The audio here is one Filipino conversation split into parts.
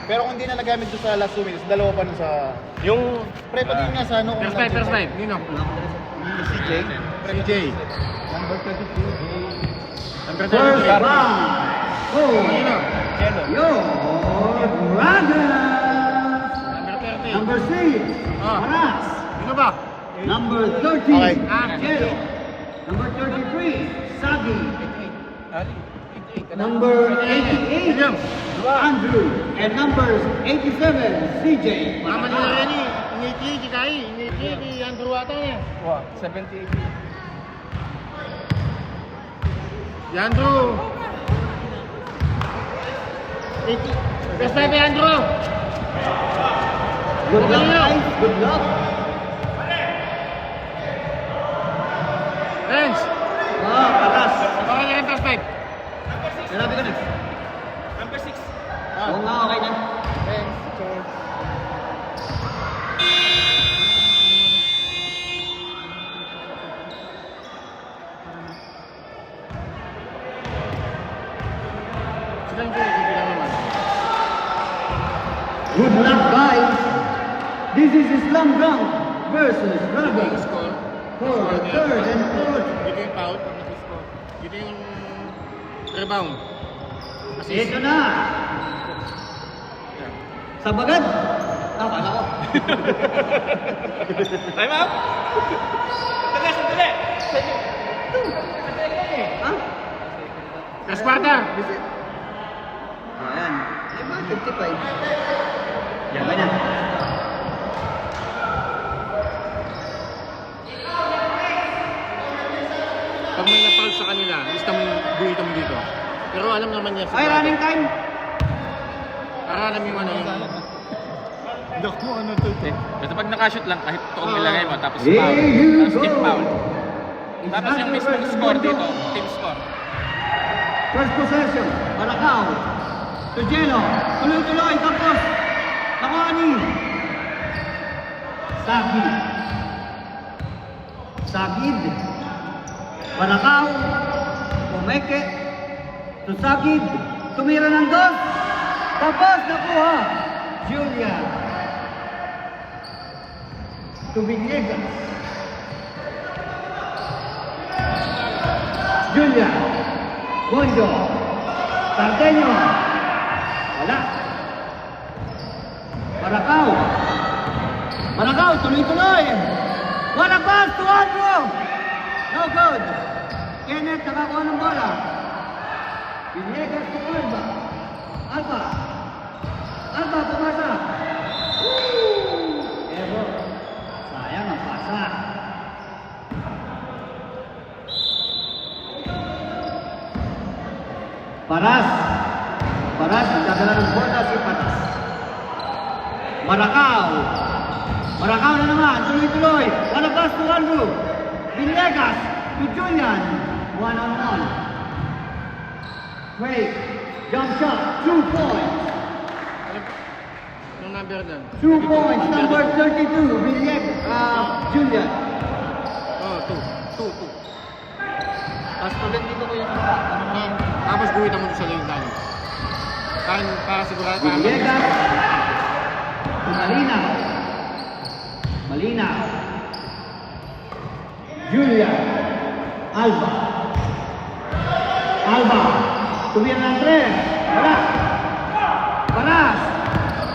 Pero kung hindi na nagamit doon sa last 2 minutes, dalawa pa nun sa... Yung... Pre, pati nga sa ano... First five. Nino? CJ. CJ. Number 32. Number First 32. round. Oh, Nino? your brother. Number 30. Number 6, Ah. Paras. Nino ba? Number 30, Okay. Jello. Number 33, Sagi. Number 88, William. Andrew. And number 87, CJ. Mama nila rin eh. Ingiti, Jikai. Ingiti, Andrew ata niya. 78. Si Andrew. 80. Best five Andrew. Good luck, Okay, guys. Good luck. Lens. Paras. Okay na yung first five. Sinabi ko na. Number 6. Oo nga, okay na. Sila yung kulang naman. Good luck, guys. This is Islam Dunk versus Dragon. Score. For the third and fourth. Dito yung foul. Dito yung rebound. Ito na. Sabagan. Akala ko. Time out! Sandali! Ha? Last quarter! Ayan. Ay ba? 55. Yan ba na? Pag may napal sa kanila, lista mo yung buhito mo dito. Pero alam naman niya. Ay, running time. Para alam yung ano yung... Dok mo, ano to? Basta pag nakashoot lang, kahit toong ilagay mo, tapos Here foul. you Tapos team go. foul. Tapos yung mismong score dito, team score. First possession. Malakaw. To Jello. Tuloy-tuloy. Tapos. Nakani. Sagid. Sagid. Malakaw. Pumeke. To Sagid. Tumira ng dos. Tapos nakuha. Julia. To Villegas. Julia. Bonjo. Cardeño. Wala. Maracao. Maracao, tuloy-tuloy. Wala pass to Andrew. No good. Kenneth nakakuha ng bola. Villegas to Alba. Alba. Alba, pumasa. Woo! Error. Sayang ang pasa. Paras. Paras, nagdadala ng bola si Paras. Maracao. Maracao na naman, tuloy-tuloy. Walabas to Andrew. Villegas to Julian. 1-on-1. Great. Jump shot, 2 points. Yung number doon. 2 points, number 32, Villegas, Julian. Oh, 2. Tapos ulit dito ko yung... Tapos buhitan mo sa linggan. Para sigurado. Villegas to Malina. Malina. Julia. Alba. Alba. Tumira ng 3. Wala. Paras.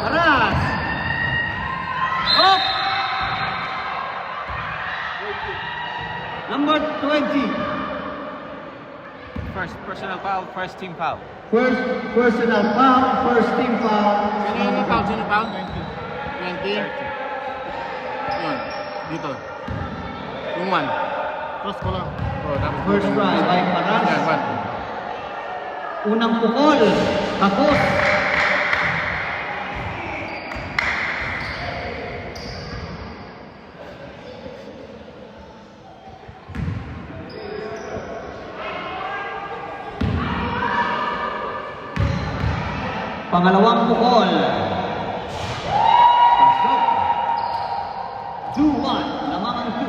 Paras. Up. Number 20. First personal foul, first team foul. First personal foul, first team foul. Sino foul? 20? Yun. Dito. Yung 1. Cross ko lang. Oh, tapos First try by Paras. Yan, 1. Unang pukol. Tapos. Pangalawang pukol. Pasok. 2-1. Lamang ang 2.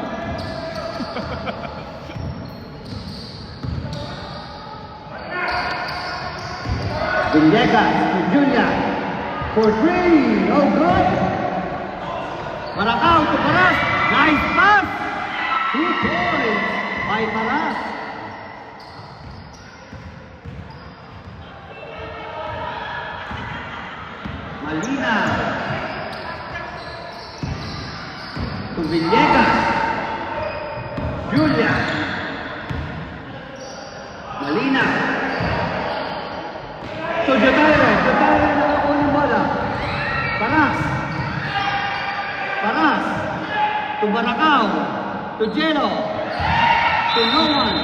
Villegas to Julia. for 3. No good. Maracao to Paras. Nice pass. 2 points by Paras. Malina to Villegas. Julia. Malina to Jotare. Jotare na ako ng bola. Paras. Paras to Baracao. To Jelo. To no one.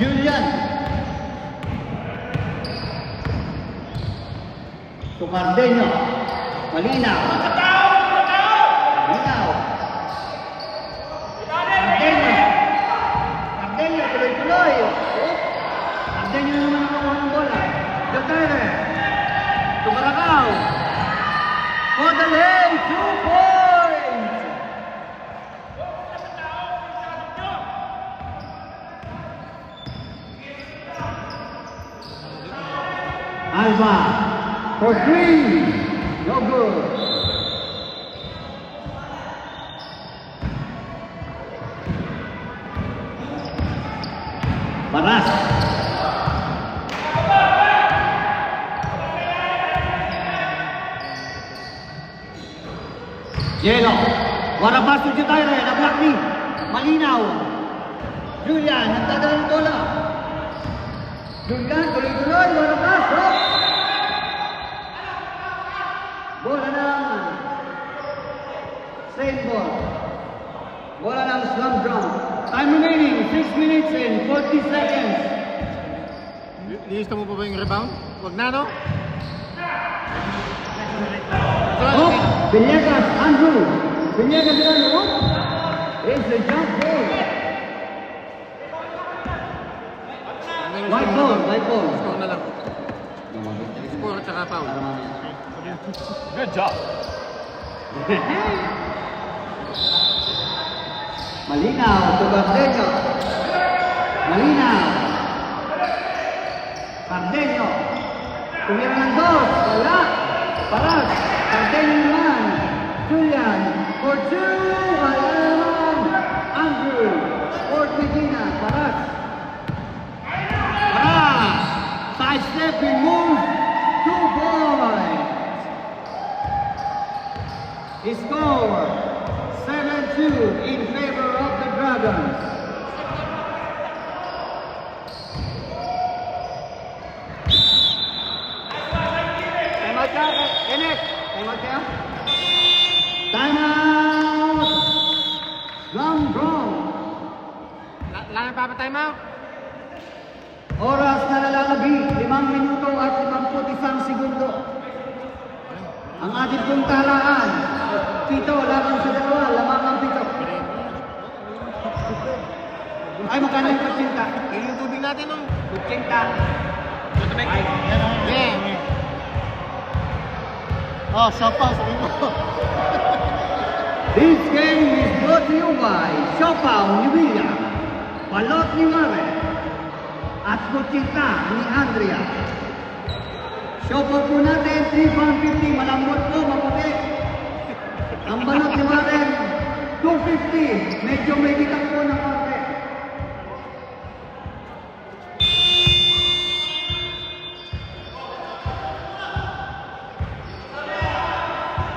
Julian to Cardeño. Malinaw. Malinaw. Cardeño. Cardeño, tuloy-tuloy. Cardeño naman ang nakuha ng bola. Jotare. To Baracao. For the lane, 2 points. Alba for 3. No good. Paras. Jelo. Warabas to Jotare. Na-block ni. Malinaw. Julian. Nagdadala ng bola. Julian. Tuloy-tuloy. Warabas. Oh. Bola ng same ball. Bola ng slam drum. Time remaining 6 minutes and 40 seconds. Liista mo pa ba yung rebound? Huwag na, no? Oh, Villegas, Andrew. Villegas and Andrew. It's the jump ball. White ball, white ball. Score na lang. Score at saka foul. Good job. Malinaw, to Cardeño. Malinaw. Cardeño. Tumira ng dos. Wala. Paras. Cardeño naman. Julian. For 2. Wala naman. Andrew. For Medina. Paras. Paras. Side step. Remove. 2 points. He scored 7-2 in favor of the Dragons. Time out ka, Kenneth. Time out ka. Time out. Slam drum. Lang pa pa time out? Oras na nalalabi, 5 minuto at 51 segundo. Ang ating pong talaan, 7 laban sa 2, lamang ang 7. Ay, magkano yung pagsinta? Yun yung tubig natin, no? Pagsinta. Yeah. Oh, Shapa, sabi mo. This game is brought to you by Siopaw ni William, Balot ni Mare, at Pagsinta ni Andrea. Siopaw po natin, 350, malambot po, maputi. Ang balot ni Mare, 250, medyo may bitak po ng konti.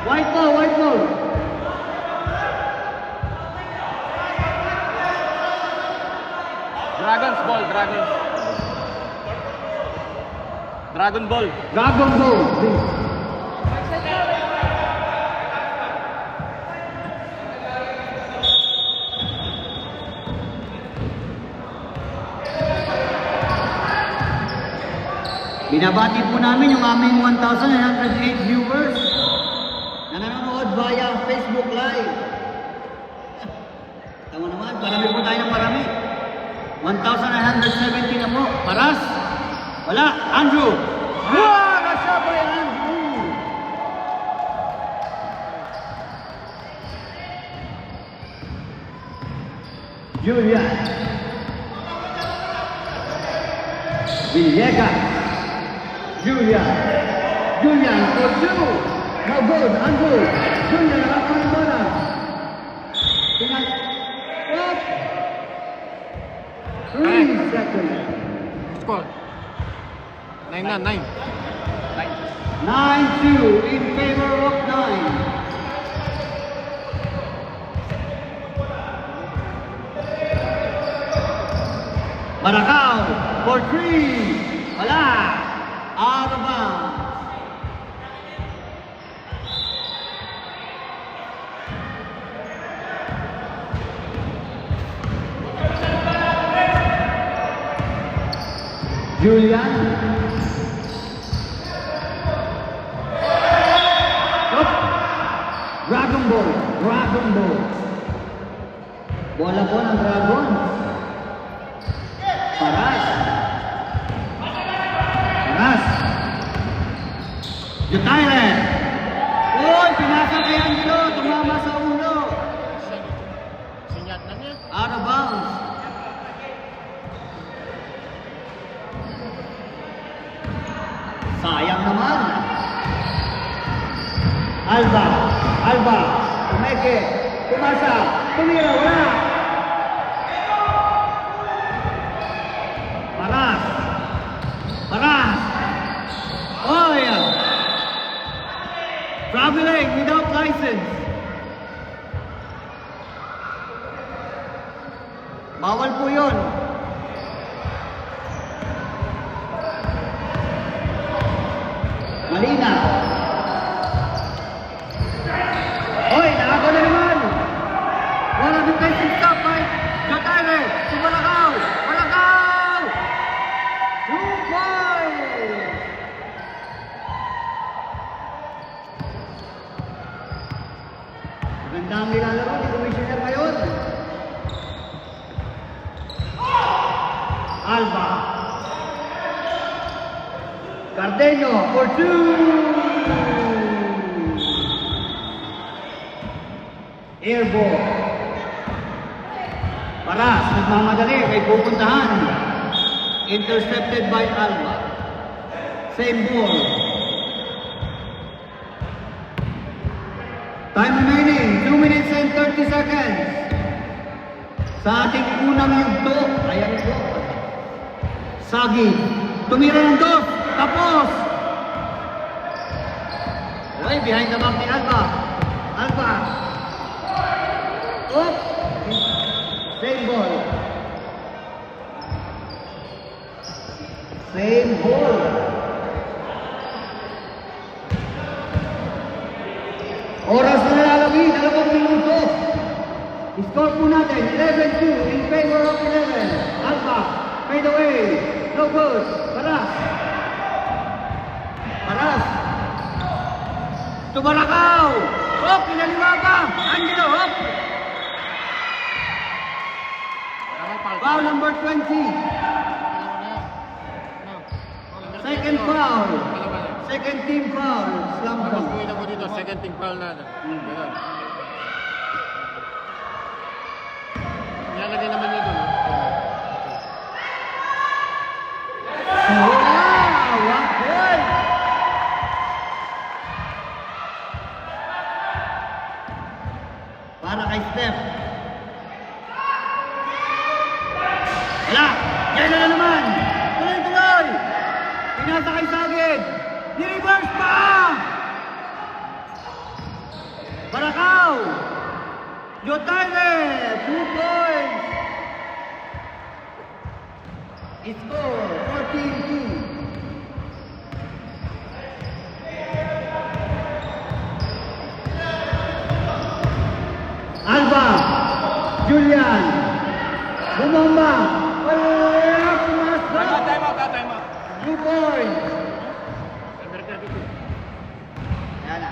White ball, white ball. Dragons ball, Dragons. Dragon ball. Dragon ball, please. Binabati po namin yung aming 1,908 viewers na nanonood via Facebook Live. Tama naman, parami po tayo ng parami. 1,970 na po. Paras? Wala. Andrew? Wow! Nasya pa yan, Andrew! Julian. Villegas. Julian. Julian for two. No good. Ungood. Julian nakakuha ng bola. What? 3 seconds. Score. 9 na, 9. 9-2 in favor of 9. Maracao for 3. Wala. Out of bounds. Julian. Up. Dragon Ball. Dragon Ball. Bola po ng Dragon. Paras. Paras. Jutailer. Uy, pinasa kay Angelo. Tumama sa ulo. Sinyat na niya. Out of bounds. Sayang naman. Alba. Alba. Tumeke. Tumasa. Tumira. Wala. Paras. Paras. Oh, yeah. Traveling without license. Bawal po yun. Malina. Hoy, nakako na naman. Wala defensive stop by Jotare. Si Malakaw. Malakaw! 2 points! Magandang nilalaro ni Commissioner ngayon. Alba. Cardeño for 2. Airball. Paras, nagmamadali, may pupuntahan. Intercepted by Alba. Same ball. Time remaining, 2 minutes and 30 seconds. Sa ating unang yugto, ayan po. Sagi, tumira ng 2. Tapos! Okay, behind the back ni Alba. Alba. Up. Same ball. Same ball. Oras na nalalagay, 2 minuto. Score po natin, 11-2 in favor of 11. Alba, fade away. No good. Paras. Paras. Tumarakaw. Hop, pinaliwaga. Angelo, hop. Foul number 20. Second foul. Second team foul. Slam Tapos dunk. buhay na ko dito, second team foul na. Ganun. Nilalagay naman nito, no? Wow! 1 point! Para kay Steph. Wala! Yan na naman! Tuloy-tuloy! Pinasa kay Sagid! Ni-reverse pa! Barakaw! Jotale! 2 points! Score 14-2. Alba, Julian, Bumomba, wala pumasok. Time out. 2 points. Ayan na.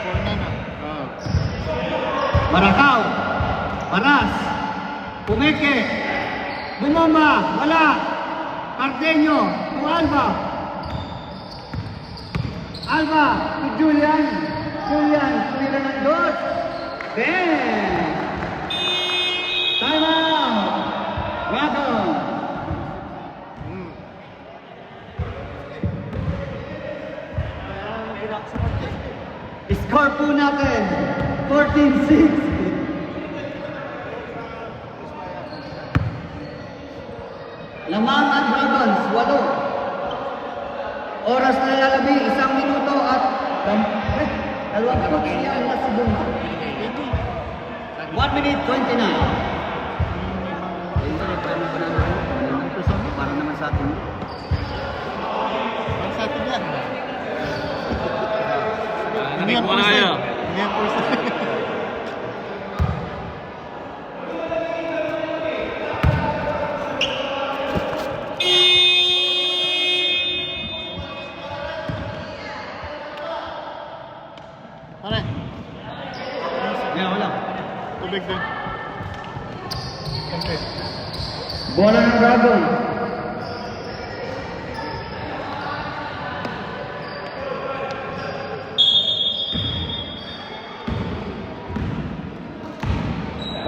4 na. Barakaw, Paras, Pumeke, Bumomba, wala. Cardeño, to Alba. Alba, to Julian. Julian, tumira ng 2. Ben! Score po natin, 14-6. Lamang ang Dragons, 8. Oras na lalabi, 1 minuto at 29 na segundo. 1 minute 29. Para naman sa atin. Ang sa atin yan. Narinig ko na kayo. Hindi yan first time. Pare, Yeah, wala. tubig din. Okay. Bola ng Dragon.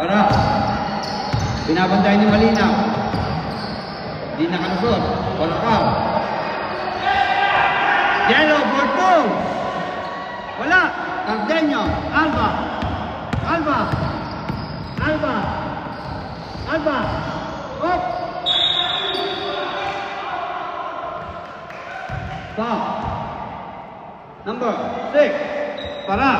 Para. Binabantay ni Malinaw. Di nakalusot. Bola ka. Yellow for 2. Wala. Cardenio. Alba. Alba. Alba. Alba. Up. Foul. Number 6. Para.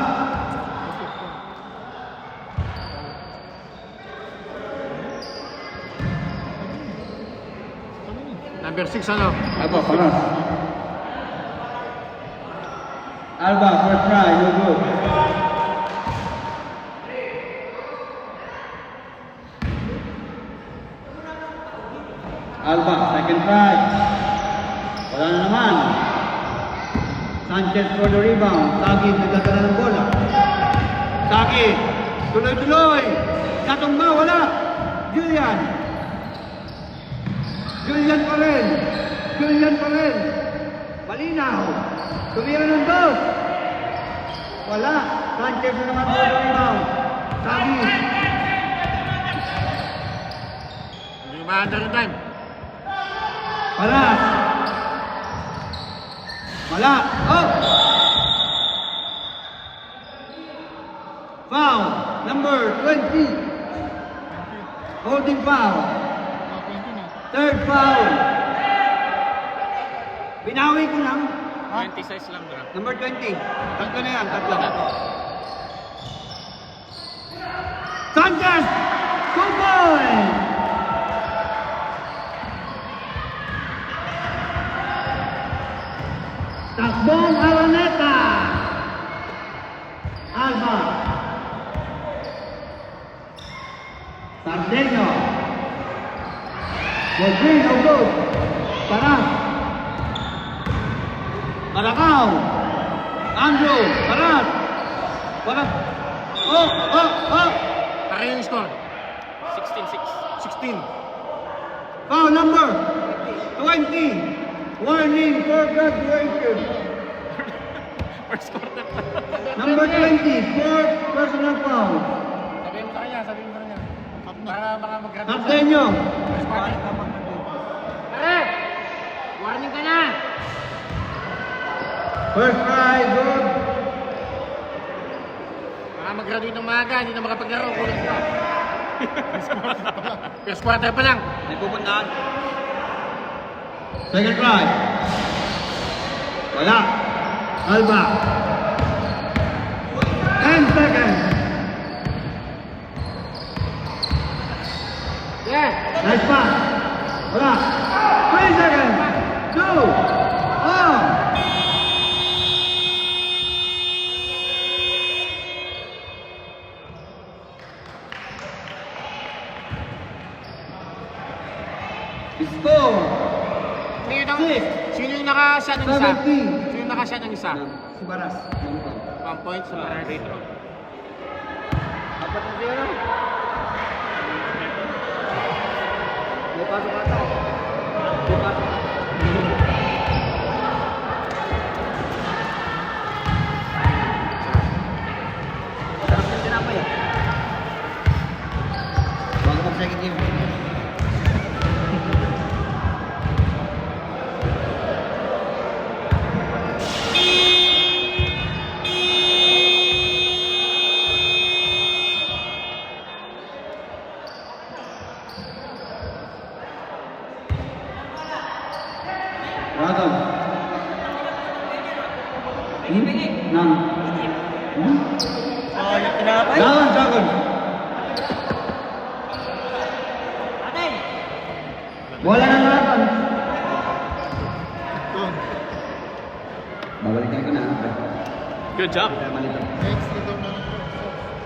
Number 6 ano? Alba, para. Alba, first try, no good. Alba, second try. Wala na naman. Sanchez for the rebound. Sagi nagdadala ng bola. Sagi, tuloy-tuloy. Katumba, wala. Julian. Julian pa rin. Julian pa rin. Malinaw. Tumira ng dos. Wala. Sanchez na naman for the rebound. Sagi. Hindi ma-under yung time. Palas. Wala. Oh! Foul. Number 20. Holding foul. Third foul. Binawi ko lang. 20 size lang, bro. Number 20. Tatlo na yan. Tatlo. Sanchez! 2 points! Takbong Araneta. Alba. Sardeño. Godrino good. Paras. Maracao. Andrew. Paras. Paras. Oh, oh, oh. Pare yung score. 16-6. 16. Foul number 20. Warning for graduation. First quarter pa. Number 20, fourth personal foul. Sabihin mo sa kanya, sabihin mo sa kanya. Para baka mag-graduate. Sardeño. Pare! Warning ka na! First try, good. Baka mag-graduate ng maaga, hindi na makapaglaro. Kulit ka. First quarter pa lang. May pupuntahan. Second try. Wala. Alba. 10 seconds. Yeah! Nice pass. Wala. 3 seconds. 2. Oh. Score. Sino yung naka-shot ng isa? 70. Sino yung naka-shot ng isa? Si Baras. 1 point sa Paras. Free throw. Apat na zero. May pasok ata. May pasok ata. Sarap ng tinapay ah. Bago mag second game. tinapay. Laban, Dragon. Wala ng laban. Doon. Babalikan ko na. Good job. Next, ito na.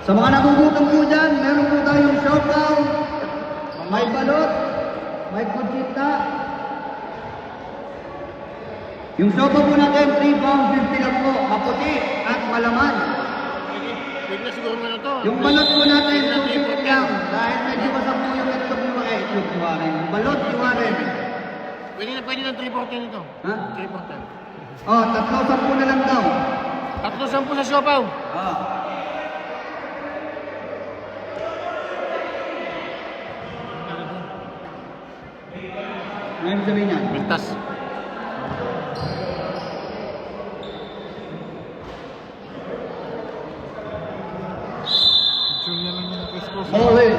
Sa mga nagugutom po dyan, meron po tayong showdown. May balot, may kutsita. Yung sopa po natin, 3 pound 50 lang po. Maputi at malaman. Wait na siguro na to. Yung balot po natin, 250 lang. Dahil medyo masam po yung itlog ni Wari. Itlog ni Wari. Balot ni Wari. Pwede na 340 nito. Ha? 340. Oh, 3,10 na lang daw. 310 sa siopaw. Ah. Ngayon sabihin niya. Bintas. Julia lang yung nag-escrow. Holy.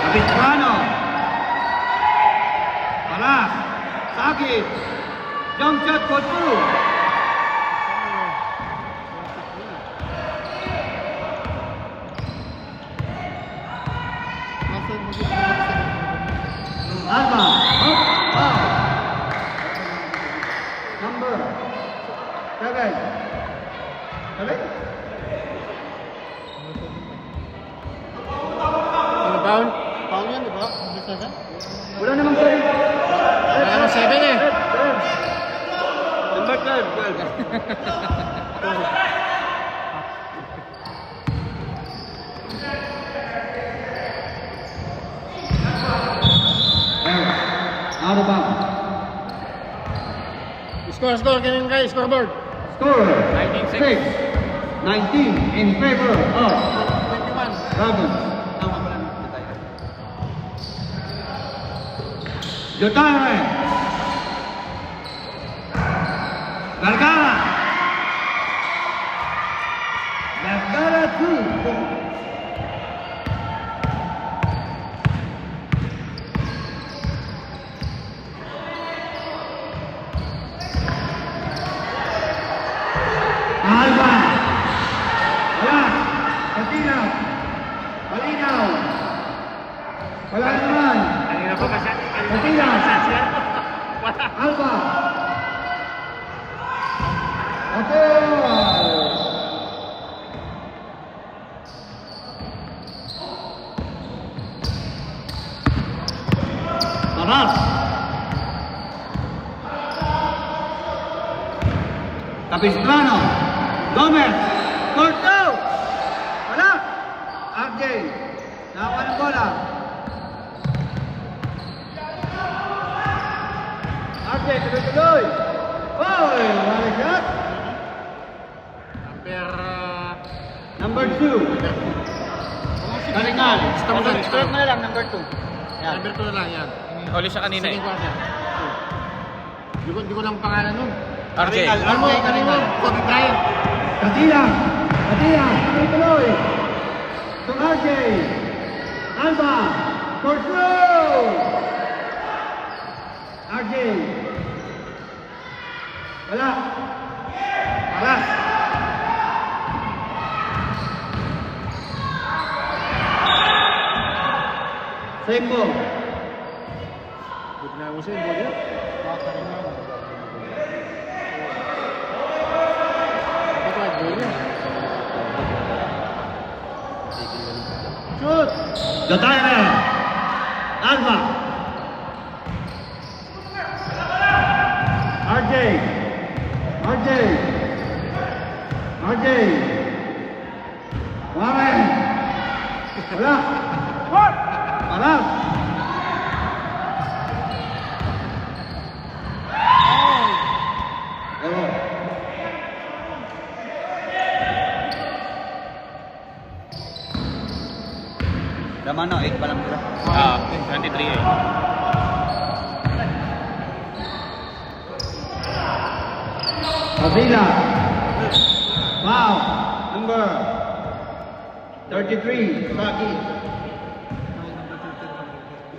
Capistrano. Palas. Sakit. Jump shot for 2. Alba. Up. Foul. Number 7. 7? Ano foul? Foul yan, di ba? Number 7? Wala namang 7. Wala namang 7 eh. Number 12. Out of bounds. Score, ganyan kayo, scoreboard. Score 19-6. 19 in favor of 21. Dragons. Jotare. Vergara. Vergara 2. Alba. Wala. Patinaw. Malinaw. Wala naman. Kanina pa kasi. Patinaw. Wala. Alba. Opo. Taras. Capistrano. Gomez. Corto. Wala. RJ. Nakawa ng bola. RJ, tuloy-tuloy. Oy, wala shot. Number 2. Kalingal. Start na lang, number 2. Number 2 na lang yan. Huli siya kanina eh. Second quarter. Di ko lang pangalan nun. RJ. Alam mo, kanina, Kobe Bryant. Katilang. Tuloy-tuloy. To RJ. Alba. Corto. RJ. Wala. Alas. Same ball. Bigla mo siya yung ball yun. Ito ay ball yun. Shoot! Jotare. Alba. RJ. Warren. Wala. Alas. Ewan. Laman na, 8 pa lang sila. 23 eh. Avila. Wow. Number 33. Saki.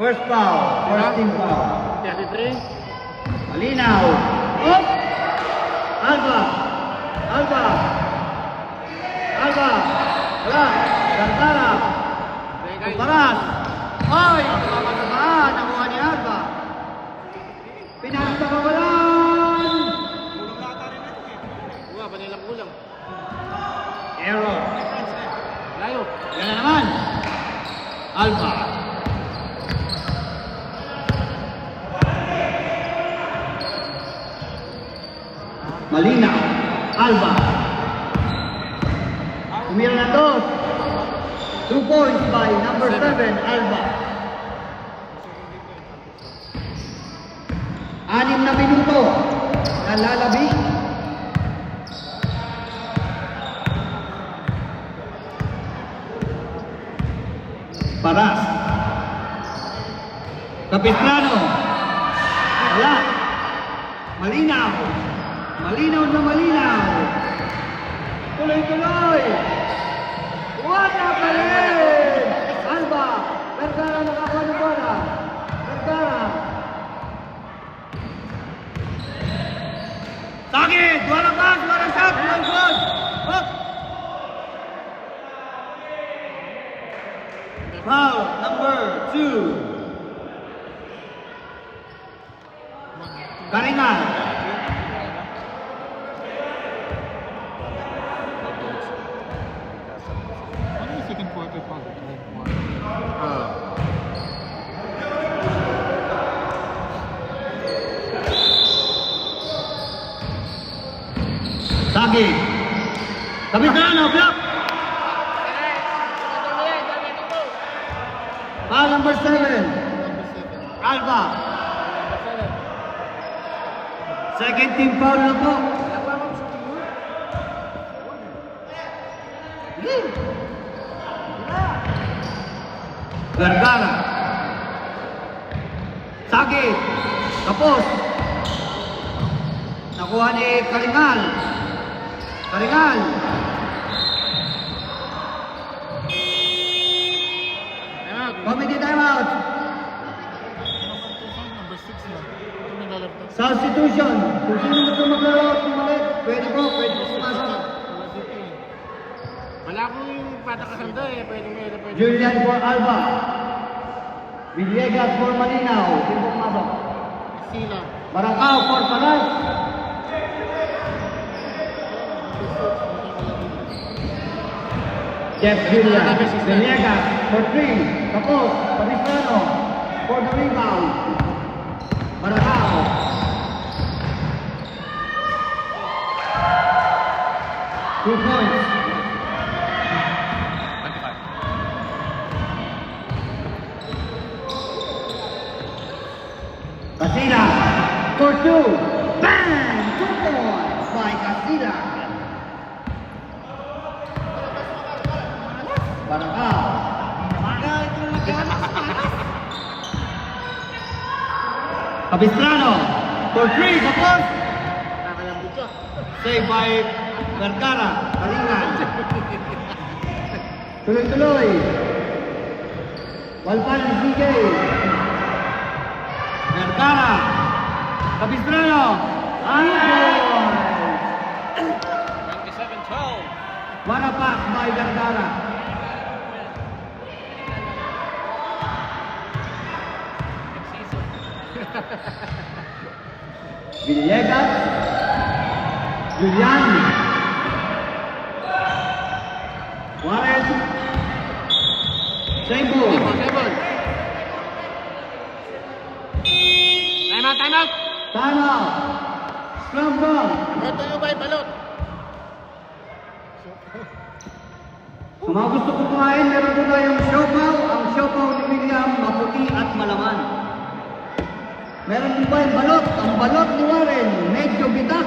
First foul. First team foul. 33. Malinaw. Up. Alba. Alba. Alba. Wala. Vergara. Paras. Ay! Pagkakasabaan. Nakuha ni Alba. Pinagkakawalan. Wala, panilang kulang. Error. Layo. Yan na naman. Alba. Malinaw. Alba. Tumira na to. 2 points by number 7, Alba. 6 na minuto. Nalalabi. Paras. Capistrano. Wala. Malinaw. Malinaw na malinaw. Tuloy-tuloy. Wala pa rin. Alba. Vergara nakakuha ng bola. Vergara. Sakit. Wala pass. Wala shot. Wala shot. Hop. Foul number 2. Karingan. Ano yung second quarter pa? Ah. Sakit. Capistrano. Block. Foul number 7. Alba. Second team foul na po. Vergara. Sakit. Tapos. Nakuha ni Karingal. Karingal. Committee timeout. Number 6 na. Ito nalalabas. Substitution. Kung sino gusto maglaro at pumalit, pwede po pumasok. Wala dito eh. Wala ko yung patakasan doon eh. Pwede. Julian for Alba. Villegas for Malinaw. Sino po pumasok? Sila. Barangao for Paras. Jeff Julian. Villegas for 3. Tapos, Capistrano for the rebound. Barangao. Two points. 25. Casilla for 2. Bang! 2 points by Casilla. Barangao. Capistrano for 3. Tapos. Nakakalambot ka. Save by Vergara. Karingan. Tuloy-tuloy. Walpan ni CJ. Vergara. Capistrano. Ang goal. 27-12. What a pass by Vergara. Villegas. Julian. Warren. Sable. Sable. Time out. Timeout. Scrum ball. Brought to you by Balot. Sa mga gusto ko kumain, meron po tayong siopaw. Ang siopaw ni William, maputi at malaman. Meron din ba yung balot? Ang balot ni Warren, medyo bitak.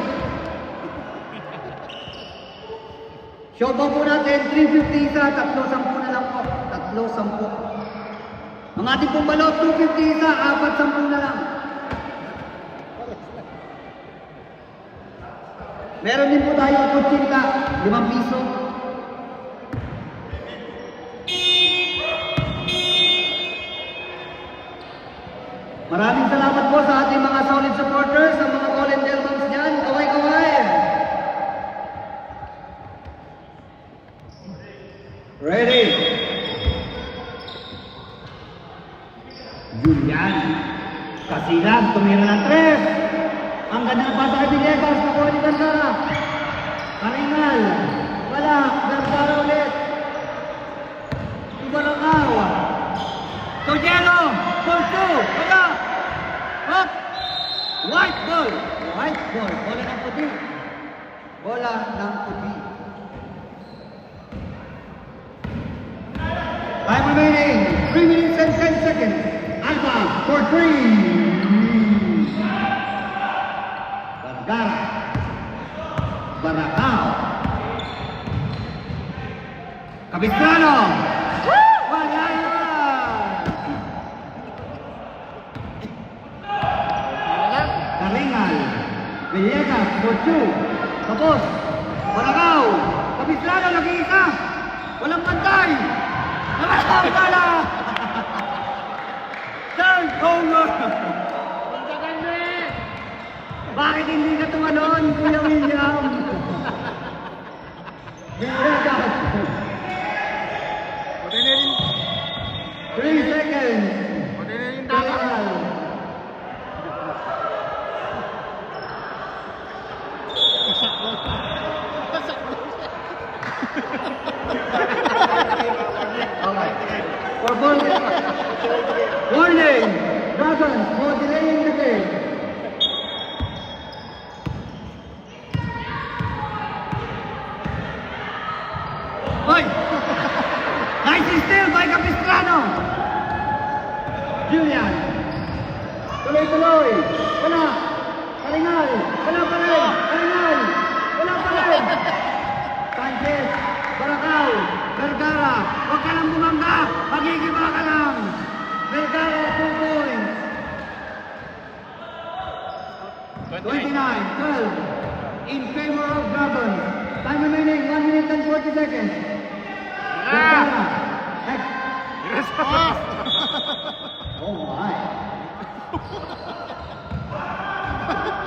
Siopaw po natin, 350 isa, 310 na lang po. 310. Ang ating pong balot, 250 isa, 410 na lang. Meron din po tayong kutsinta, 5 piso. Maraming salamat po sa ating mga solid supporters, sa mga Golden Delmans dyan. Kaway-kaway! Ready. Julian. Kasilag, tumira ng 3. Ang ganda ng pasa kay Villegas. Nakuha ni Vergara. Karingal. Wala. Vergara ulit. Ibarakaw. Tojero. Ball 2. Wala. Up. White ball. White ball. Bola ng puti. Bola ng puti. Time remaining. 3 minutes and 10 seconds. Alba for 3. Vergara. Baracao. Capistrano. Wala yan. Karingal. Villegas for 2. Tapos. Baracao. Capistrano nag-iisa. Walang pantay. Nakasang pala. Turn over. Bakit hindi ka tumalon, Kuya William? Villegas. Pwede na rin. 3 seconds. Pwede na rin tama. Karingal. Okay. For ball. Warning! Dragons for delaying the game. Hoy! Nice steal by Capistrano! Julian. Tuloy-tuloy. Wala. Karingal. Wala pa rin. Karingal. Wala pa rin. Sanchez. Baracao. Vergara. Huwag ka lang bumangga. Magigiba ka lang. Vergara, 2 points. 29-12 in favor of Dragons. Time remaining 1 minute and 40 seconds. Vergara. Next. Yes. Oh my.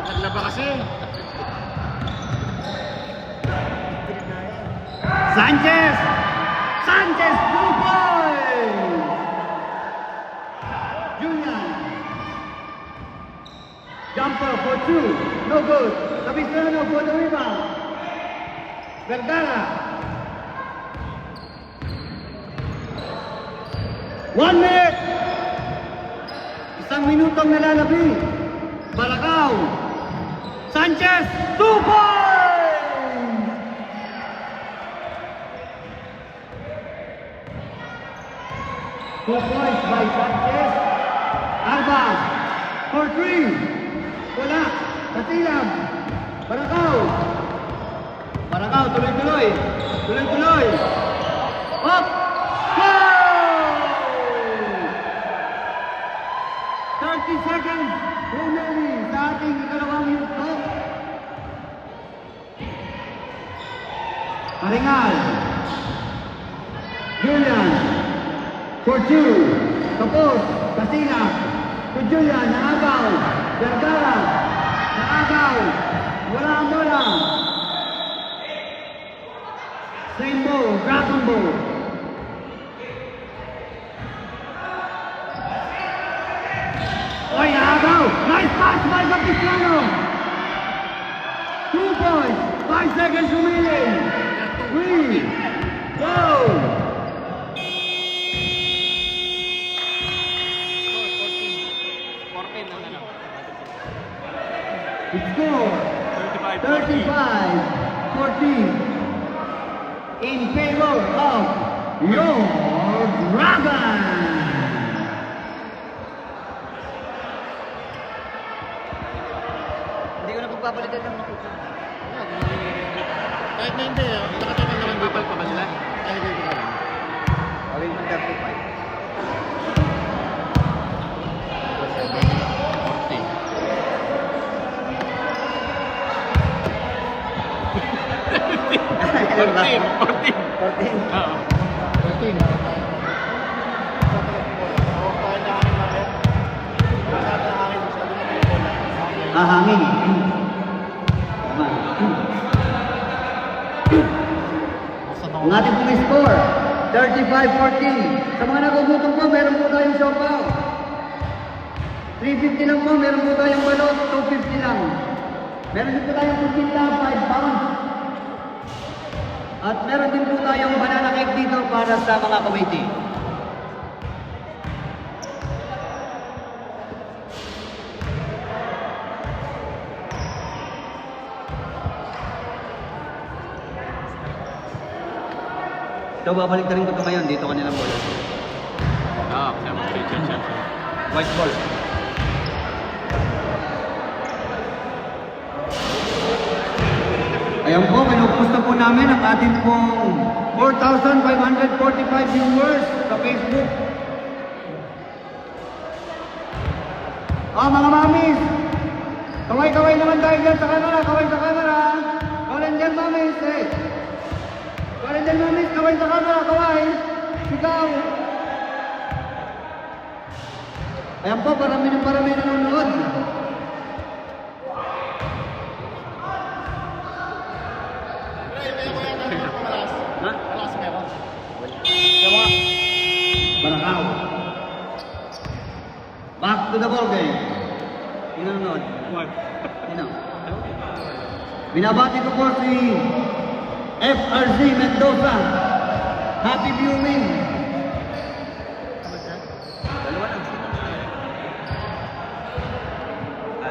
Naglaba kasi. Sanchez! Sanchez, 2 points! Julian. Jumper for 2. No good. Capistrano for the rebound. Vergara. 1 minute! 1 minutong nalalabi. Baracao. Sanchez, 2 points! 2 points by Sanchez. Alba for 3. Wala. Katilang. Baracao. Baracao, tuloy-tuloy. Tuloy-tuloy. Up. Goal! 30 seconds remaining sa ating ikalawang minuto. Karingal. Julian. For 2. Tapos. Kasila. To Julian. Naagaw. Vergara. Naagaw. Wala ang bola. Same ball. Dragon ball. Oy, naagaw. Nice pass by Capistrano. 2 points. 5 seconds remaining. 3. Go. 14 na lang. The score 35-14 in favor of your Dragons. Hindi ko na pagpapalitan ng makuha. Kahit na hindi, nakatagal naman dito pa kanila. Kahit hindi ko lang. Alin ng 35. Fourteen. 14. Oo. 14. Hangin. Tama. Ang ating pong score, 35-14. Sa mga nagugutom po, meron po tayong siopaw. 350 lang po, meron po tayong balot, 250 lang. Meron din po tayong kukinta, 5 pounds. At meron din po tayong banana cake dito para sa mga committee. So, babalik na rin ko ito ngayon. Dito kanilang bola. Ah, siya. White ball. Ayan po, kinupos na po namin ang ating pong 4,545 viewers sa Facebook. Mga mamis, kaway-kaway naman tayo dyan sa camera, kaway sa camera. Kaway dyan mamis, Kaway dyan mamis, kaway sa camera, kaway. Sigaw. Ayan po, parami nanonood. Ha? Barakaw. Back to the ball game. Sino nanonood? Sino? Binabati ko po si FRZ Mendoza. Happy viewing.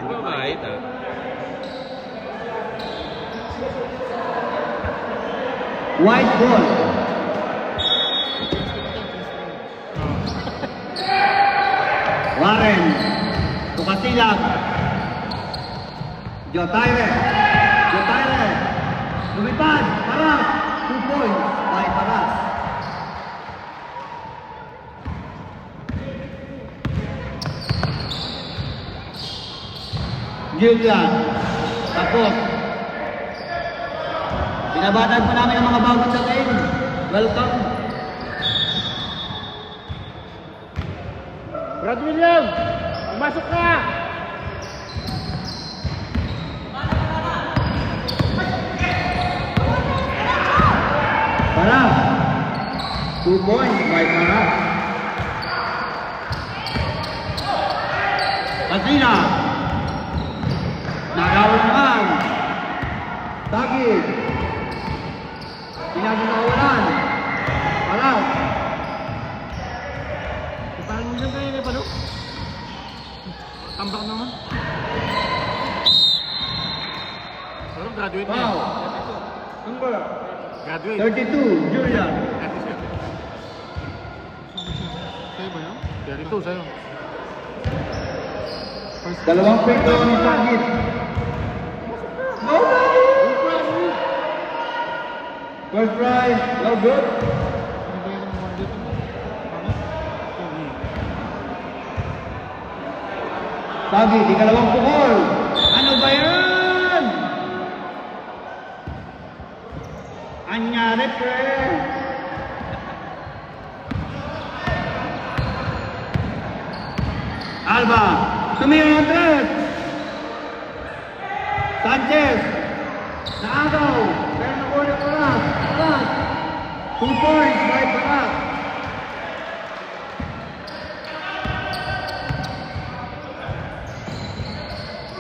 Mabait ah. White ball. Warren. Tukasilag. Jotaire. Lumipad. Paras. 2 points by Paras. Gillian. Tapos. Binabatag po namin ang mga bago sa team. Welcome. Brad William, pumasok ka! Paras. 2 points by Paras. Patina. Nagawin naman. Tagid. Pinaginawalan. Paras. Paano nyo kayo na palo? Tambak naman. Ano, graduate na. Wow. Number Graduate. 32, Julian. Sa'yo ba yun? 32 sa'yo. Dalawang pito ni Tagid. No! First try, no good. Tagid, ikalawang pukol. Ano ba yan? Anyari, pre. Alba, tumira ng tres. Sanchez, naagaw. Pero nakuha Paras. Paras. 2 points by Paras.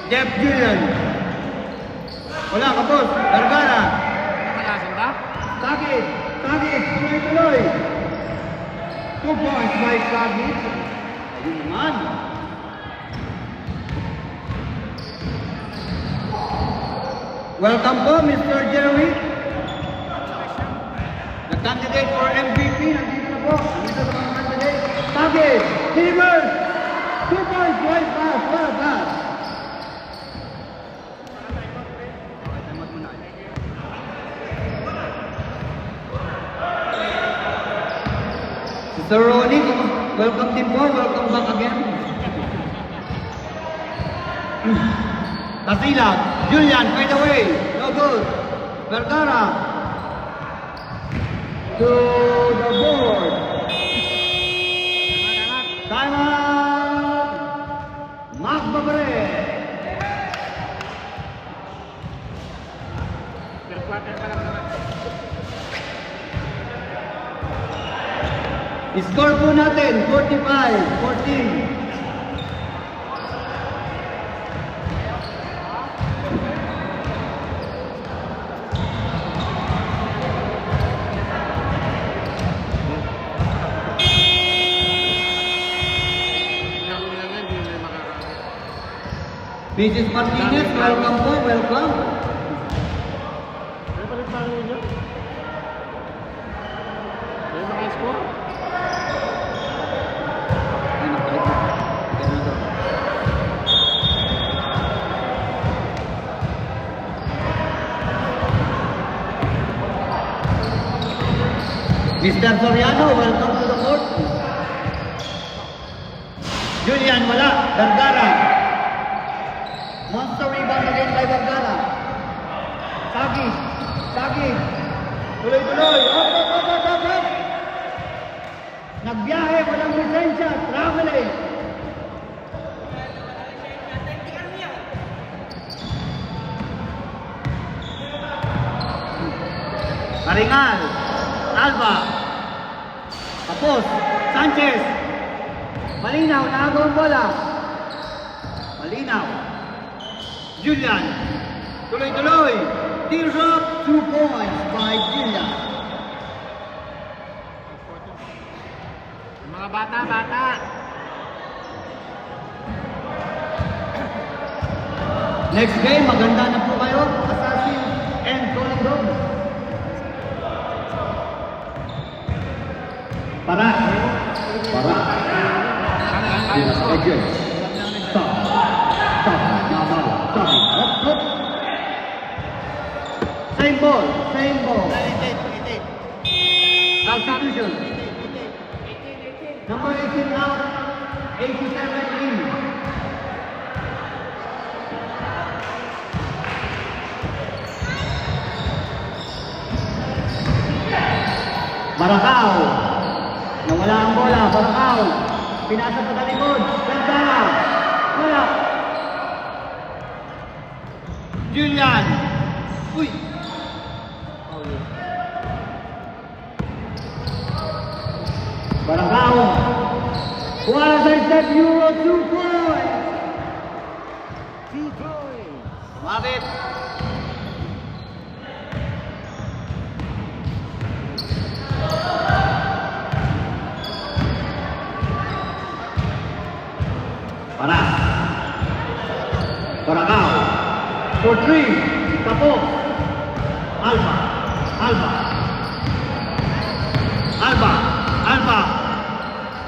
Jeff Julian. Wala, kapos. Gargara. Malasan ka? Tagid, tuloy-tuloy. 2 points by Tagid. Ayun naman. Welcome po, Mr. Jeremy. The candidate for MVP, nandito na po. Nandito na mga candidate. Tagid, deliver. 2 points, right pass, well pass. Sir Ronnie, welcome din po. Welcome back again. Kasilag, Julian, fade away. No good. Vergara. To the board. Time out. Mark Babre. Third quarter pa lang naman. Score po natin, 45-14. Hindi na makakaya. Mrs. Martinez, welcome po, welcome. May palit pa rin yun. May mga score. Ay, napalit na. Ganun daw. Mr. Soriano, welcome to the court. Julian, wala. Vergara. Monster rebound again by Vergara. Sagi. Sagi. Tuloy-tuloy. Up. Nagbiyahe, walang lisensya. Traveling. Maringal. Alba. Tapos. Sanchez. Malinaw, naagaw ang bola. Malinaw. Julian. Tuloy-tuloy. Teardrop, 2 points by Julian. Yung mga bata. Next game, maganda na po kayo. Assassin and Colin Rome. Para. Again. Stop. Up. Same ball. Substitution. Number 18 out. 87 in. Baracao. Nawala ang bola. Baracao. Pinasa pa sa likod. Vergara. Wala. Julian. Uy. Baracao. Kuha sa step Euro 2 points. Kumabit. Baracao. For 3. Tapos. Alba.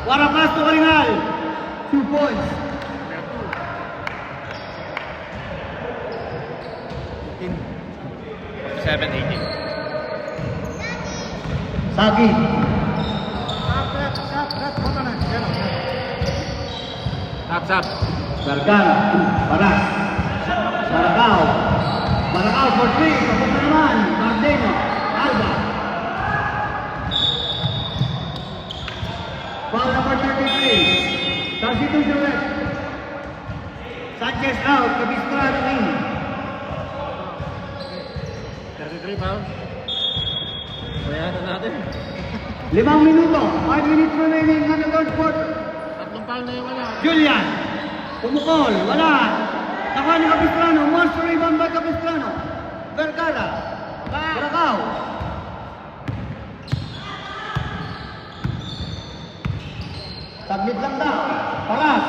What a pass to Maringal. 2 points. Seven, 18. Sagi. Stop. Vergara. Paras. Baracao for 3. Tapos na naman. Bardeno. Alba. Foul number 33. Substitution left. Sanchez out. Capistrano in. 33 pounds. Bayaran natin. 5 minuto. 5 minutes remaining on the third quarter. Tatlong pound na yung wala. Julian. Pumukol. Wala. Nakuha ni Capistrano. Monster rebound by Capistrano. Vergara. Baracao. Saglit lang daw. Paras.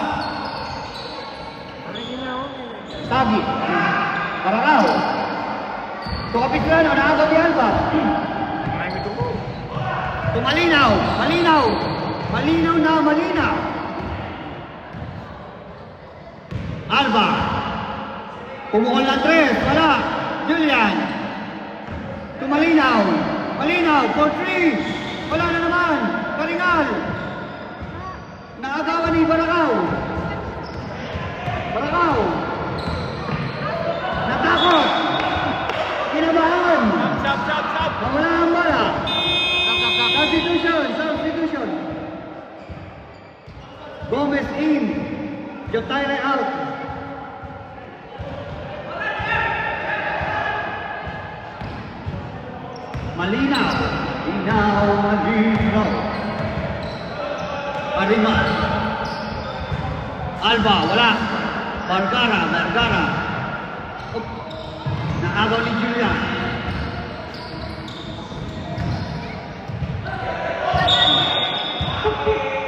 Sagi. Baracao. To Capistrano. Naagaw ni Alba. To Malinaw. Malinaw. Alba. Pumukol na 3. Wala. Julian. To Malinaw. For 3. Wala na naman. Maringal. Naagawan ni Baracao. Natakot. Kinabahan. Stop. Nawala ang bola. Stop. Substitution. Gomez in. Jotaire out. Malinaw. Ariman. Alba, wala. Vergara. Up. Nakagaw ni Julian.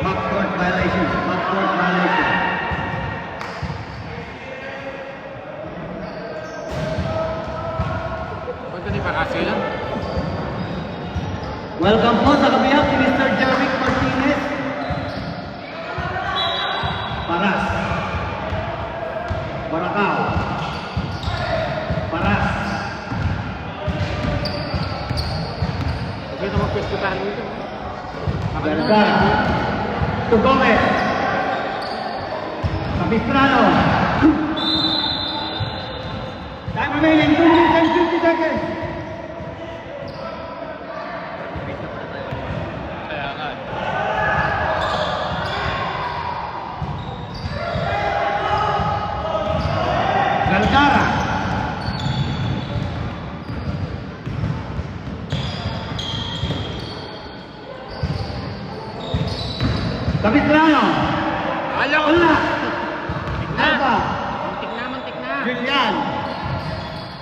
Backcourt violation. Pagka ni Parasi lang. Welcome po sa kabihag ni Mr. Jervic Martinez. Paras. Baracao. Paras. Huwag na magpwestutan mo ito. Vergara. To Gomez. Capistrano. Time remaining 2 minutes and 50 seconds. Kaya nga. Vergara. Capistrano. Alo! Wala. Muntik na! Alba. Muntik na! Julian.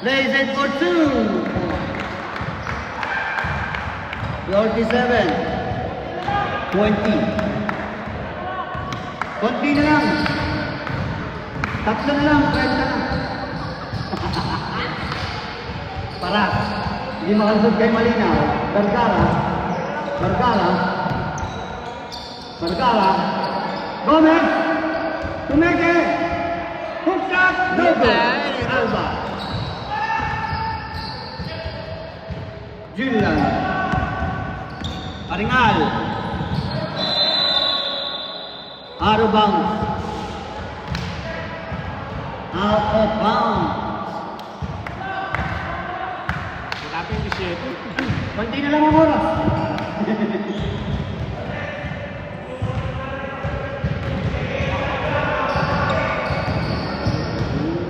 Plays it for 2. 47. 20. Konti na lang. Tatlo na lang. 30 na. Paras. Hindi makalusot kay Malinaw. Vergara. Gomez. Tumeke. Hook shot. No good. Alba. Julian. Aringal. Out of bounds. Out of bounds. Wala pa yung 17. Konti na lang ang oras.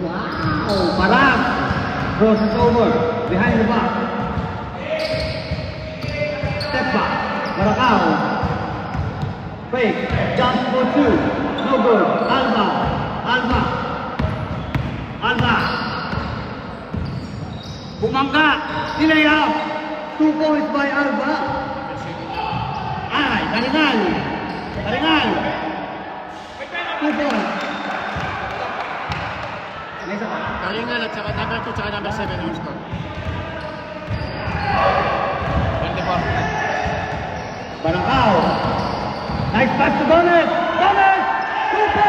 Wow! Paras. Crosses over. Behind the back. Step back. Baracao. Fake. Jump for 2. No good. Alba. Bumangga. Nilayap. 2 points by Alba. Ay, Karingal. 2 points. May isa pa. Karingal at saka number 2 at number 7 yung score. 24. Baracao. Nice pass to Gomez. 2 points.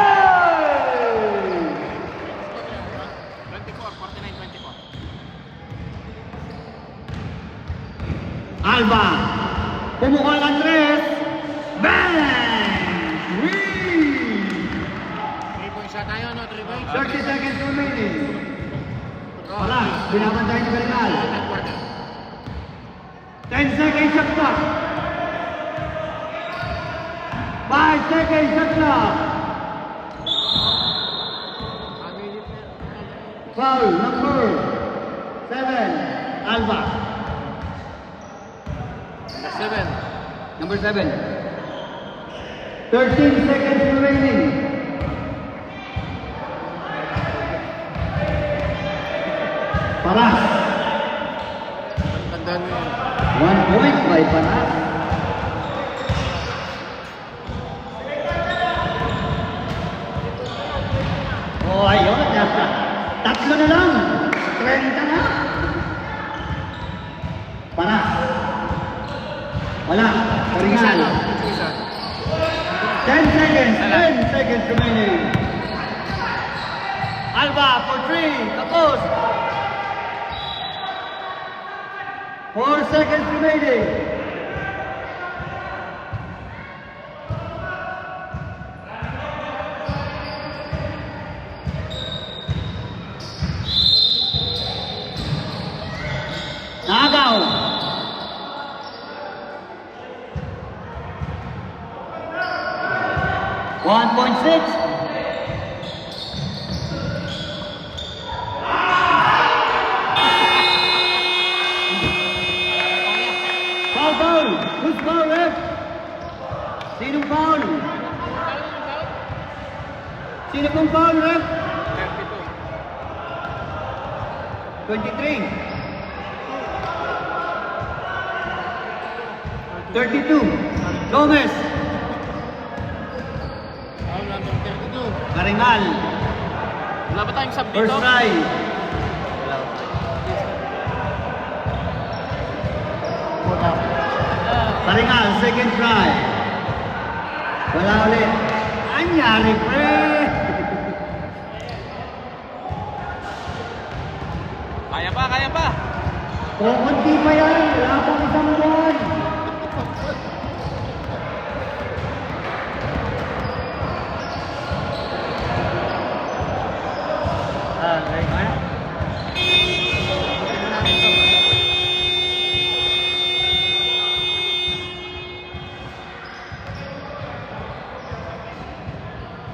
49-24. Alba. Pumukol ang 3. Bang! Whee! 3-point shot tayo, no? 3 points. 30 seconds remaining. Oh, Wala. Binabantay ni Karingal. third quarter. 10 seconds shot clock. 5 seconds shot clock. Foul number 7. Alba. Number 7. 13 seconds remaining. Paras. Tandaan mo yun. 1 point by Paras. Oh, ayun. Tatlo na lang. 30 na. Paras. Wala. Karingal. 10 seconds. 10 seconds remaining. Alba for 3. Tapos. 4 seconds remaining. Nagaw. $1.6. Foul. Who's foul, ref? Sinong foul? Sino pong foul, ref? 32. 23. 32. Gomez. Foul number 32. Karingal. Wala ba tayong sub dito? First try. Karingal, second try. Wala ulit. Anyari, pre! Kaya pa, kaya pa. Kukunti pa yan. Wala pang isang buwan.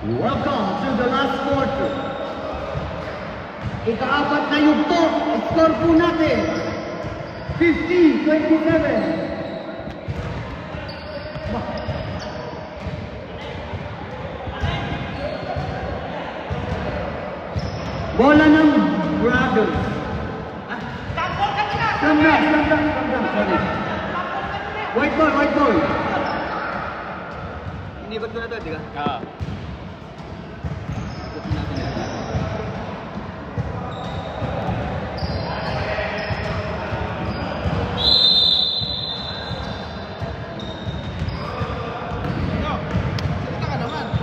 Welcome to the last quarter. Ika-apat na yugto. Score po natin. 50-27. Bola ng Dragons. Slam dunk. Sorry. White ball. Inibot ko na to, di ka? Ah.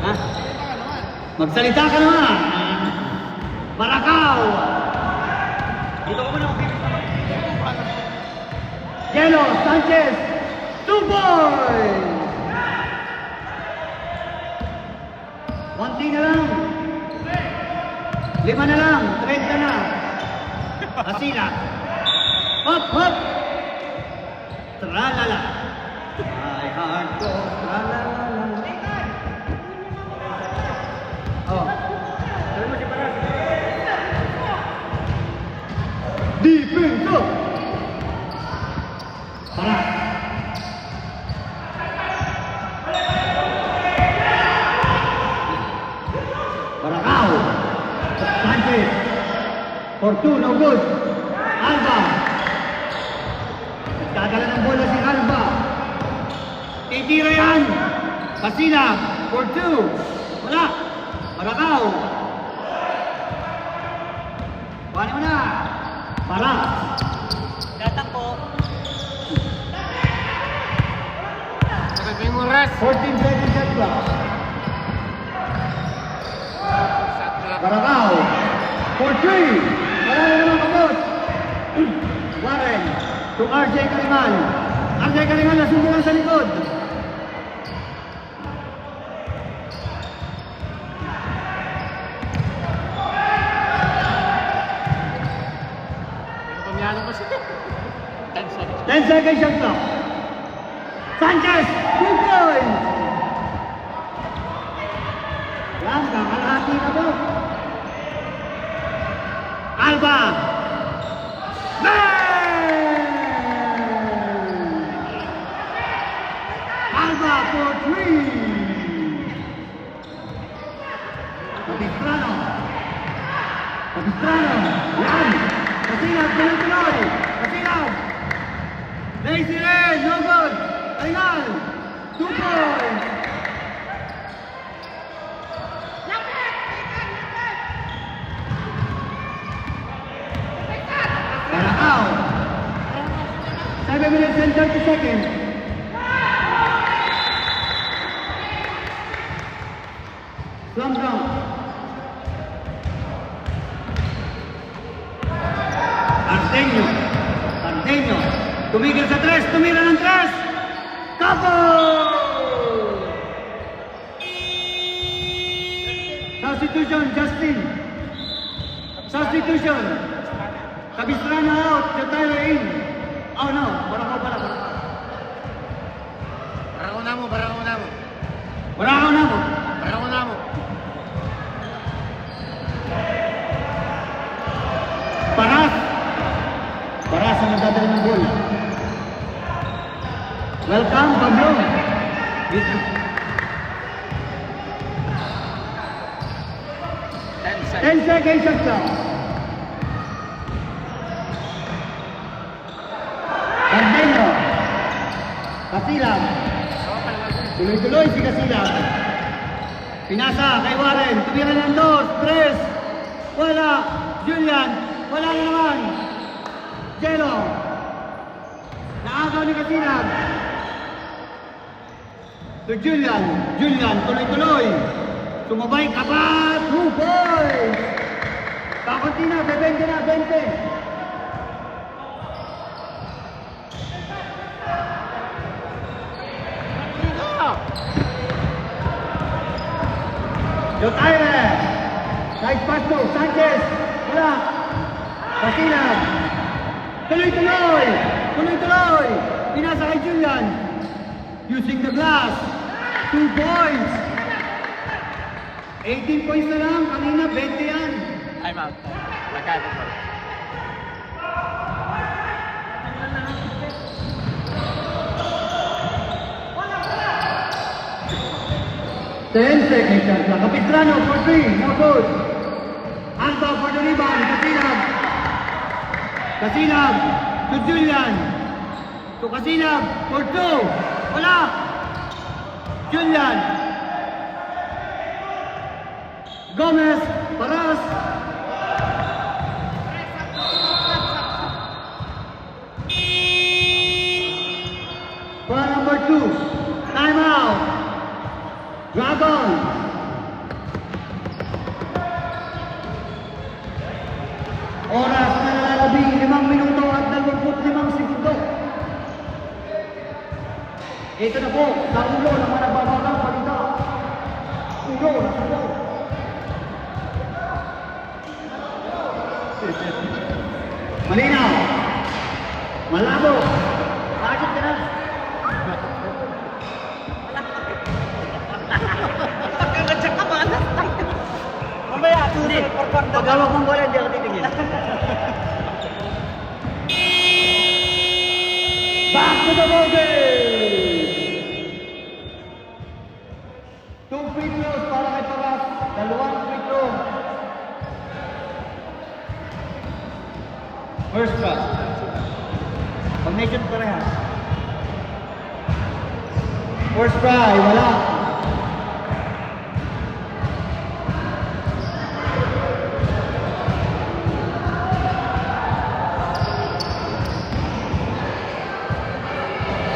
Ha? Magsalita ka naman. Barakaw. Dito ko muna Yelo, Sanchez. 2 points. Konti na lang. 5 na lang. 30 na. Asila. Hop. Tralala. My heart goes tralala. Oh. Defense. Para. Barakaw. Sanchez. Fortune, no good. Alba. Nagdadala ng bola si Alba. Titira yan. Kasila. Fortune. Wala. Barakaw. Kuhanin mo na. Para. Tatakbo. Sabi yung oras. 14 seconds shot clock. Shot clock. Barakaw. For 3. Wala na naman kabot. Warren. To RJ Kalingal. RJ Kalingal nasundo lang sa likod. Pero pamiyano pa siya. 10 seconds. 10 seconds shot clock. Sanchez. 2 points. Yan, kakalahati na po. Alba. Bang! Alba for 3. Capistrano. Yan. Kasilab, tuloy-tuloy. Kasilab. Lazy Red, no good. Kalingal. 2 points. Barakaw. 7 minutes and 30 seconds. Slam dunk. Arteño. Tumigil sa 3. Tumira ng 3. Kapo! Substitution, Justin. Substitution. Capistrano out. Jotaro in. Oh no. Barakaw pala. Barakaw na mo. Barakaw na mo. Paras ang nagdadala ng bola. Welcome, Pablo. 10 seconds shot clock. Cardenio. Kasilag. Tuloy-tuloy si Kasilag. Pinasa kay Warren. Tumiran ng 2, 3. Wala. Julian. Wala na naman. Jello. Naagaw ni Kasilag. To Julian. Julian, tuloy-tuloy. Sumabay ka pa. 2 points. Kakunti na, 20 na, 20. Jotaire. Side pass to Sanchez. Wala. Kasilag. Tuloy-tuloy. Tuloy-tuloy. Pinasa kay Julian. Using the glass. 2 points. 18 points na lang. Kanina, 20 yan. I'm out. Nagkano pa. Ten seconds shot clock. Capistrano for 3. No good. Alba for the rebound. Kasilag. Kasilag. To Julian. To Kasilag for 2. Wala. Julian. Gomez. Paras. For number 2. Time out. Dragon. Oras na nalalabing 5 minuto at 25 segundo. Ito na po, sa ulo ng mga nagbabagang palita. Ulo na ulo. Malinaw. Malabo. Bakit ka na? Mamaya, susunod for quarter. Pag hawak mong bola, hindi ako titigil. Back to the ball game! 2 free throws para kay Paras. 2 free throw. First pass. Combination parehas. First try, wala.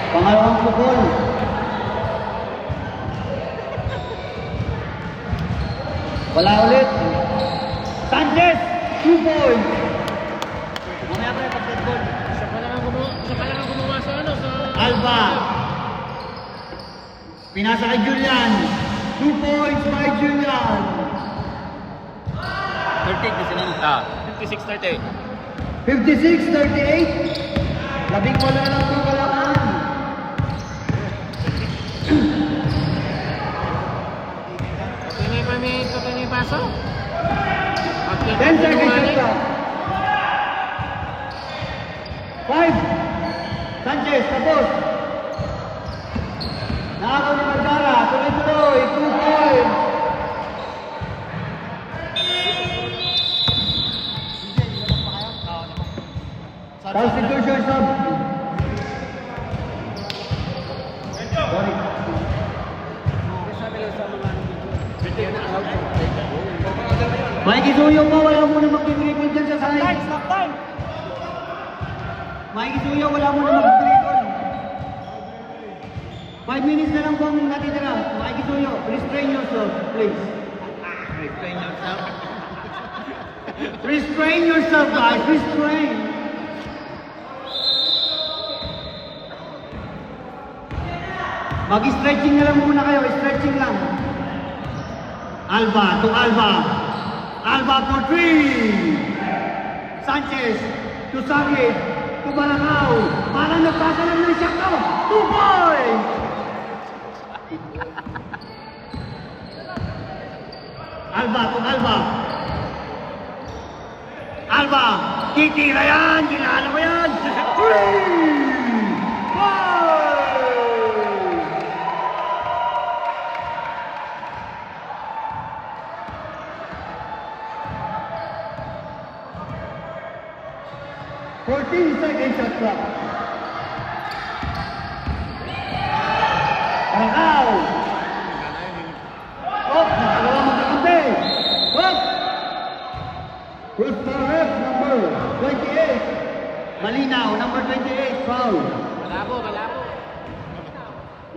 Pangalawang pukol. Wala ulit. Sanchez, 2 points. Mamaya pa yung pag-deadball. Siya pa lang ang gumawa sa ano, sa... Alba. Pinasa kay Julian. 2 points by Julian. 30 na sila. 56-38. 56-38. Labing wala lang ng kalangan. Patuloy na yung paso. 10 seconds shot clock. 5. Sanchez, tapos. Nakakaw ni Magdara. Tuloy-tuloy. 2 points. Constitution sub. Sorry. Mikey Suyo po, wala muna mag-dribble dyan sa side. Stop time! Mikey Suyo, wala muna mag-dribble. 5 minutes na lang po ang natitira. Mikey Suyo, restrain yourself, please. Restrain yourself. Restrain yourself, guys. Restrain. Mag-stretching na lang muna kayo. Stretching lang. Alba to Alba. Alba for 3. Sanchez to Sagit. To Balacao. Parang nagpasa lang ng shot to. 2 points. Alba to Alba. Alba. Titira yan. Kilala mo yan. 3.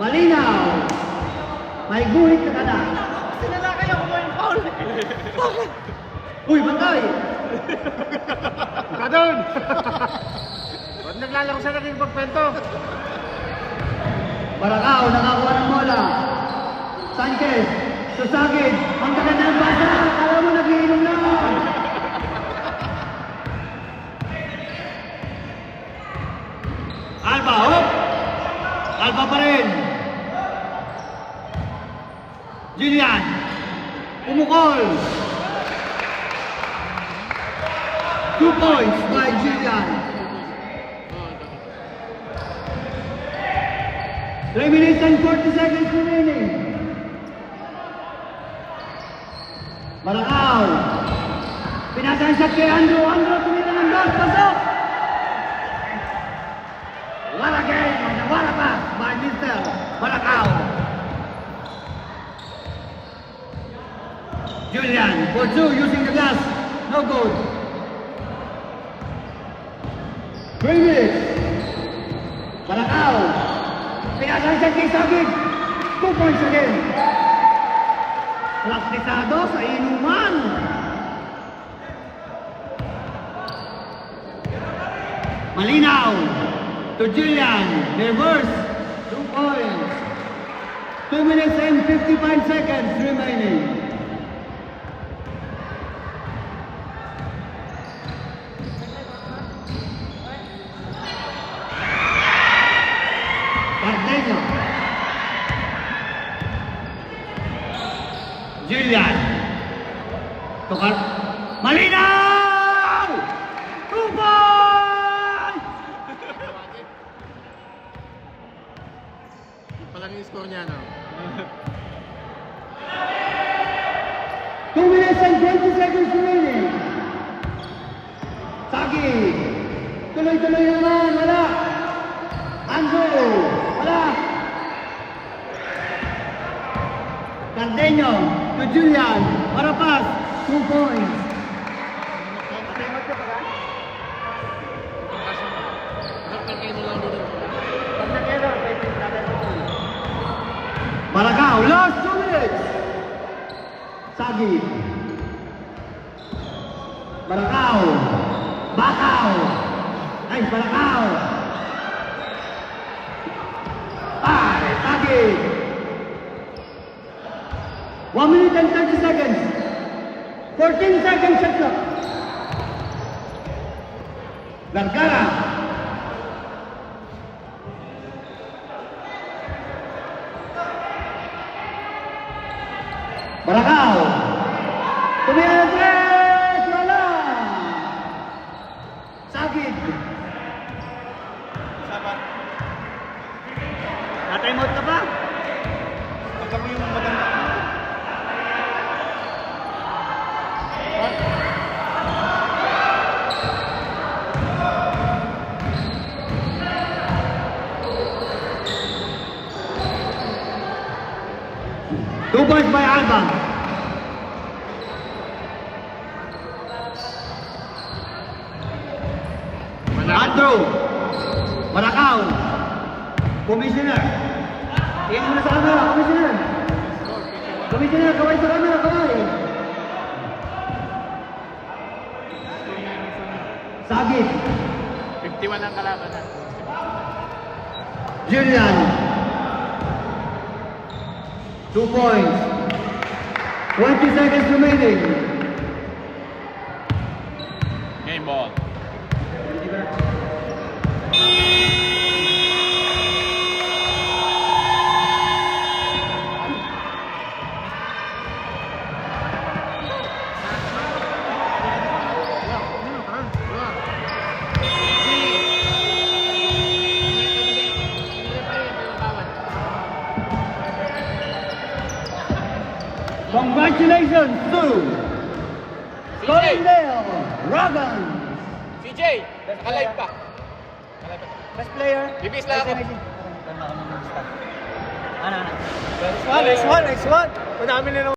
Malinaw. May guhit na kada. Sinalakay ako mo yung foul. Uy, bantay! Ka doon! Ba't naglalaro sa naging pagpento? Baracao, nakakuha ng bola. Sanchez, susagid. Ang tagal ng basa. Kala mo nagiinom na. Alba, hop! Alba pa rin. Julian. Umukol. 2 points by Julian. 3 minutes and 40 seconds remaining. Baracao. Pinasang shot kay Andrew. Andrew, tumira ng dos. Pasok! What a game and what a pass by Mr. Baracao. Julian, for 2, using the glass. No good. 3 minutes. Baracao. Pinasang shot kay Sagid. 2 points again. Praktisado sa inuman. Malinaw to Julian. Reverse. 2 points. 2 minutes and 55 seconds remaining. Cardeño. Julian. Tukar. Malinaw! 2 points! Palang yung score niya, no? 2 minutes and 20 seconds remaining. Sagi. Tuloy-tuloy naman. Wala. Andrew. Wala. Cardeño to Julian. Marapas. 2 points. Baracao. Last 2 minutes. Sagi. Baracao. Bacao. Ay, Baracao. Ay, Sagi. 1 minute and 30 seconds. 14 seconds shot clock. Vergara. Baracao. Tumira ng 3. Wala. Sagid. Sabat. Na-time out ka pa? Pagka mo yung maganda. Two points by Alba. Andrew. Baracao. Commissioner. Tingin mo na sa camera, Commissioner. Commissioner, kaway sa camera, kaway. Sagit. 51 ang kalaban na. Julian. 2 points. 20 seconds remaining. Game ball. Congratulations to Colindale Dragons. CJ! Nakalive pa. Best player. Bibis lang ako. Ano? Next one. Madami na naman.